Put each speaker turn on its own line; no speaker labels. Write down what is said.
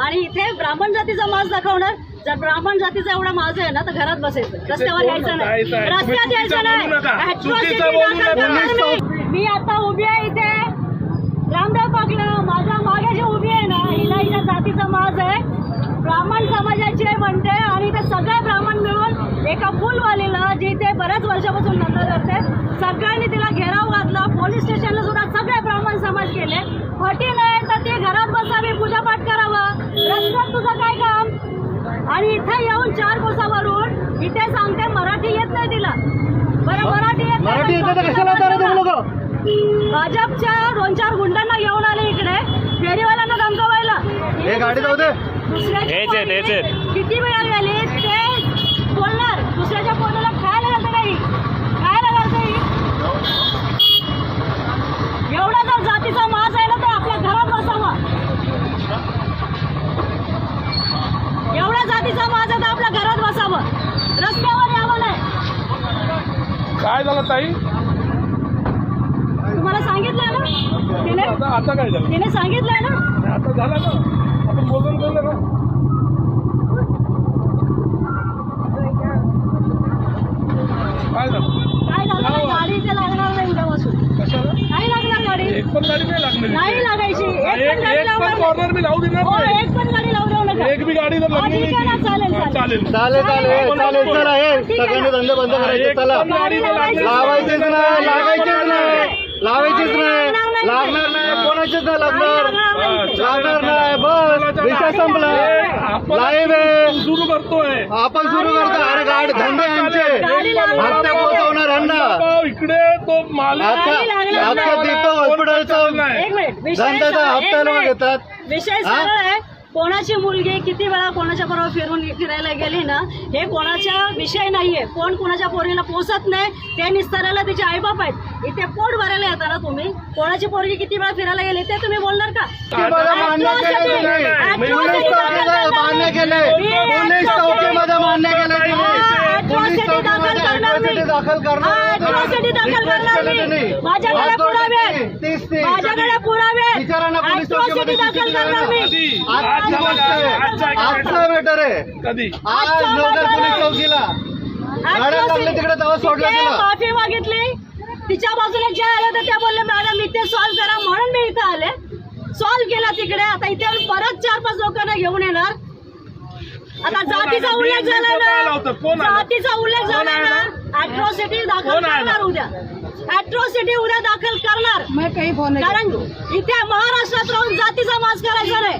आणि इथे ब्राह्मण जातीचा माज दाखवणार। जर ब्राह्मण जातीचा एवढा माज आहे ना तर घरात बसायचं, रस्त्यावर यायचं नाही, रस्त्यात यायचं नाही। मी आता उभी आहे इथे रामदेव पाकला, माझ्या मागे जी उभी आहे ना हिला हिच्या जातीचा माज आहे, ब्राह्मण समाजाची आहे म्हणते। आणि ते सगळे ब्राह्मण मिळून एका फुलवालीला जी ते बऱ्याच वर्षापासून नंतर करते, सगळ्यांनी तिला घेराव घातला। पोलीस स्टेशनला सुद्धा सगळे ब्राह्मण समाज गेले। फटी नाही तर ती घरात बसावी, पूजापाठ करावा, रस्त्यात तुझं काय काम। आणि इथे येऊन 4 कोसावरून इथे सांगते मराठी येत नाही तिला। बरं मराठी येत नाही भाजपच्या 2-4 गुंडांना घेऊन आले इकडे फेरीवाल्यांना धमकावायला।
हे गाडी जाऊ दे,
किती वेळा गेले ते बोलणार, दुसऱ्याच्या पोटाला खायला घालतं काही, खायला घालतं। एवढा जर जातीचा माज आहे ना तर आपल्या घरात बसावा। एवढा जातीचा माज आहे तर आपल्या घरात बसावं, रस्त्यावर यावं नाही।
काय झालं ताई?
तुम्हाला सांगितलंय ना तिने,
आता काय झालं?
तिने सांगितलंय ना,
आता झालं ना, आपण बोलून बोललो ना। काय झालं?
काय झालं? गाडी इथे लागणार नाही उद्यापासून,
कशाला?
नाही लागणार गाडी,
एक पण गाडी नाही लागली,
नाही लागायची।
एक पण कॉर्नर मी लावू देणार नाही,
एक पण गाडी लावू नका।
एक बी गाडी जर लागली
ठीक आहे ना, चालेल
नाही
चालेल
चालेल चालेल चालेल, चला हे सगळ्यांनी धंदे बंद करायचे, चला लावायचेच नाही, लागायचेच नाही, लावायचेच नाही, लागणार नाही, कोणाचेच नाही लागणार, लागणार नाही, बस विषय संपला। लाईव्ह आहे,
सुरू करतोय
आपण सुरू करतो। अरे गाडी धंदे आमचे, हप्ते पोहोचवणार यांना
इकडे तो माल
आता दीपक हॉस्पिटलचा
एक मिनिट,
धंद्याचा हप्ता लोक घेतात।
विषय सरळ आहे। कोणाची मुलगी किती वेळा कोणाच्या बरोबर फिरायला गेली ना, हे कोणाचा विषय नाहीये। कोण कोणाच्या पोरीला पोसत नाही, ते निस्तारायला तिचे आईबाप आहेत। इथे पोट भरायला येता ना तुम्ही, कोणाची पोरगी किती वेळा फिरायला गेली ते तुम्ही बोलणार का?
मान्य केले, पोलीस चौकीमध्ये मान्य केले, पोलीस चौकीमध्ये अॅट्रॉसिटी दाखल करणार,
माझ्याकडे पुरावे आहेत, माझ्याकडे पुरावे आहेत,
विचारांना पोलीस
अॅट्रॉसिटी दाखल करणार मी।
आजचा मॅटर आहे,
कधी
आज नगर पोलीस चौकीला गाड्या लागले तिकडे तेव्हा सोडलं
तिने
तिला।
माफी मागितली, तिच्या बाजूला ज्या आल्या तर त्या बोलले मॅडम इथे सॉल्व्ह करा, म्हणून मी इथे आले, सॉल्व्ह केला तिकडे। आता इथे परत 4-5 लोकांना घेऊन येणार। आता जातीचा उल्लेख झाला ना, जातीचा उल्लेख झाला ना, अॅट्रॉसिटी दाखल करणार उद्या, अॅट्रॉसिटी उद्या दाखल करणार। कारण इथे महाराष्ट्रात राहून जातीचा माज करायचा नाही।